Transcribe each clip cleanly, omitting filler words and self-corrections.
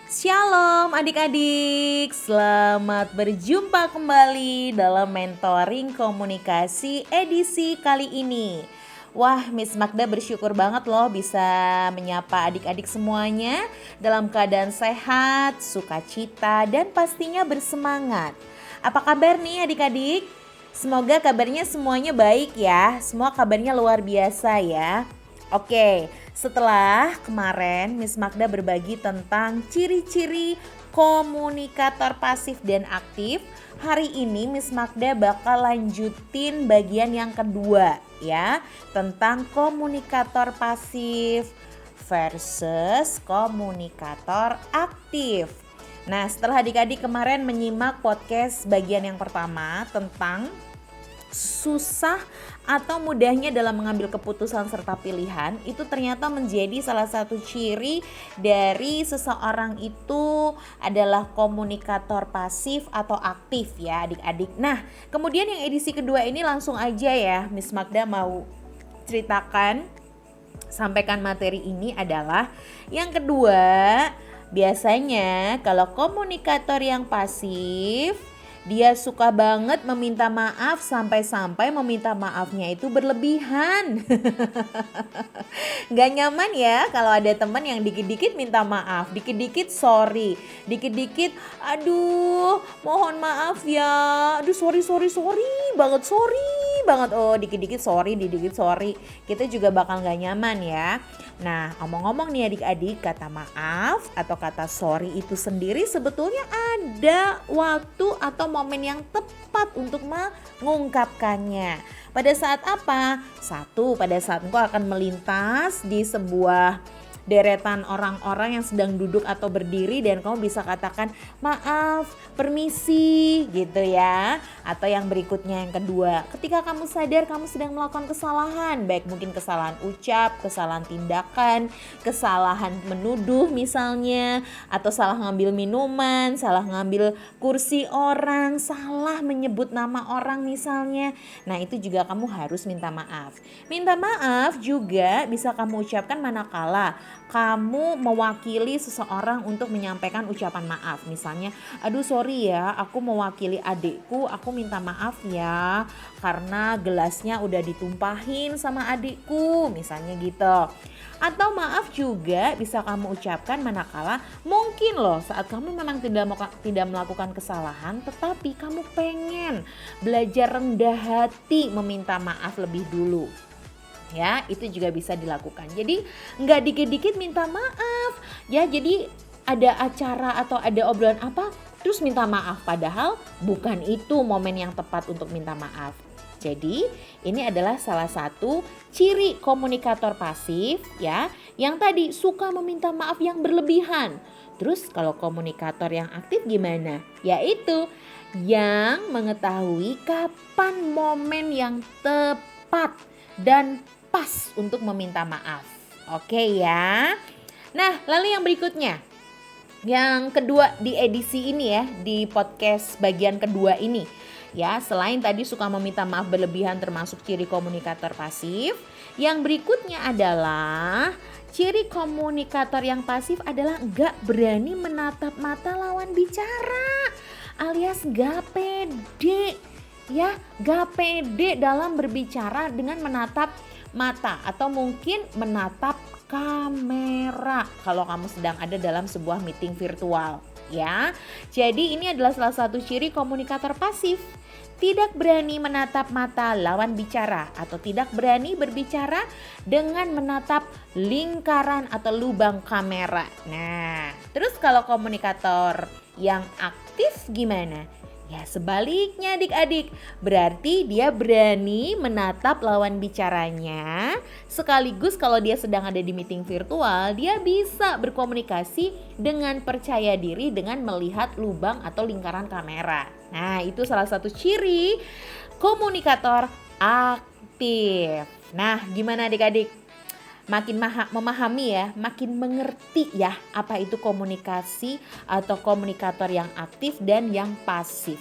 Shalom adik-adik, selamat berjumpa kembali dalam mentoring komunikasi edisi kali ini. Wah, Miss Magda bersyukur banget loh bisa menyapa adik-adik semuanya dalam keadaan sehat, sukacita, dan pastinya bersemangat. Apa kabar nih adik-adik? Semoga kabarnya semuanya baik ya, semua kabarnya luar biasa ya. Oke, setelah kemarin Miss Magda berbagi tentang ciri-ciri komunikator pasif dan aktif, hari ini Miss Magda bakal lanjutin bagian yang kedua ya, tentang komunikator pasif versus komunikator aktif. Nah, setelah adik-adik kemarin menyimak podcast bagian yang pertama tentang susah atau mudahnya dalam mengambil keputusan serta pilihan, itu ternyata menjadi salah satu ciri dari seseorang itu adalah komunikator pasif atau aktif ya adik-adik. Nah, kemudian yang edisi kedua ini langsung aja ya Miss Magda mau ceritakan, sampaikan materi ini adalah yang kedua. Biasanya kalau komunikator yang pasif, dia suka banget meminta maaf sampai-sampai meminta maafnya itu berlebihan. Gak nyaman ya kalau ada teman yang dikit-dikit minta maaf, dikit-dikit sorry, dikit-dikit aduh mohon maaf ya, aduh sorry banget, oh dikit-dikit sorry, kita juga bakal gak nyaman ya. Nah, ngomong-ngomong nih adik-adik, kata maaf atau kata sorry itu sendiri sebetulnya ada waktu atau momen yang tepat untuk mengungkapkannya. Pada saat apa? Satu, pada saat engkau akan melintas di sebuah deretan orang-orang yang sedang duduk atau berdiri dan kamu bisa katakan maaf, permisi gitu ya. Atau yang berikutnya yang kedua, ketika kamu sadar kamu sedang melakukan kesalahan, baik mungkin kesalahan ucap, kesalahan tindakan, kesalahan menuduh misalnya, atau salah ngambil minuman, salah ngambil kursi orang, salah menyebut nama orang misalnya. Nah, itu juga kamu harus minta maaf. Minta maaf juga bisa kamu ucapkan manakala kamu mewakili seseorang untuk menyampaikan ucapan maaf. Misalnya, aduh sorry ya, aku mewakili adikku, aku minta maaf ya karena gelasnya udah ditumpahin sama adikku, misalnya gitu. Atau maaf juga bisa kamu ucapkan manakala mungkin loh saat kamu memang tidak melakukan kesalahan, tetapi kamu pengen belajar rendah hati meminta maaf lebih dulu. Ya, itu juga bisa dilakukan. Jadi nggak dikit-dikit minta maaf ya. Jadi ada acara atau ada obrolan apa terus minta maaf, padahal bukan itu momen yang tepat untuk minta maaf. Jadi ini adalah salah satu ciri komunikator pasif ya, yang tadi suka meminta maaf yang berlebihan. Terus kalau komunikator yang aktif gimana? Yaitu yang mengetahui kapan momen yang tepat dan pas untuk meminta maaf. Oke ya. Nah, lalu yang berikutnya, yang kedua di edisi ini ya, di podcast bagian kedua ini ya, selain tadi suka meminta maaf berlebihan termasuk ciri komunikator pasif, yang berikutnya adalah ciri komunikator yang pasif adalah gak berani menatap mata lawan bicara, alias gak pede ya, gak pede dalam berbicara dengan menatap mata atau mungkin menatap kamera kalau kamu sedang ada dalam sebuah meeting virtual ya. Jadi ini adalah salah satu ciri komunikator pasif. Tidak berani menatap mata lawan bicara atau tidak berani berbicara dengan menatap lingkaran atau lubang kamera. Nah, terus kalau komunikator yang aktif gimana? Ya sebaliknya adik-adik, berarti dia berani menatap lawan bicaranya, sekaligus kalau dia sedang ada di meeting virtual, dia bisa berkomunikasi dengan percaya diri dengan melihat lubang atau lingkaran kamera. Nah, itu salah satu ciri komunikator aktif. Nah, gimana adik-adik? Makin memahami ya, makin mengerti ya apa itu komunikasi atau komunikator yang aktif dan yang pasif.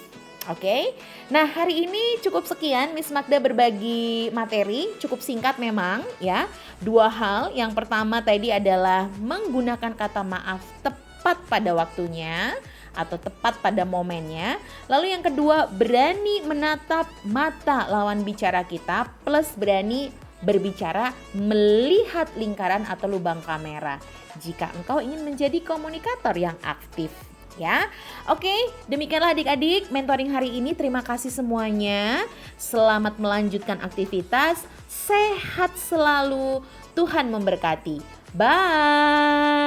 Oke. Nah, hari ini cukup sekian Miss Magda berbagi materi, cukup singkat memang ya. Dua hal, yang pertama tadi adalah menggunakan kata maaf tepat tepat pada waktunya atau tepat pada momennya. Lalu yang kedua, berani menatap mata lawan bicara kita plus berani berbicara melihat lingkaran atau lubang kamera. Jika engkau ingin menjadi komunikator yang aktif. Ya, oke, demikianlah adik-adik mentoring hari ini. Terima kasih semuanya. Selamat melanjutkan aktivitas. Sehat selalu. Tuhan memberkati. Bye.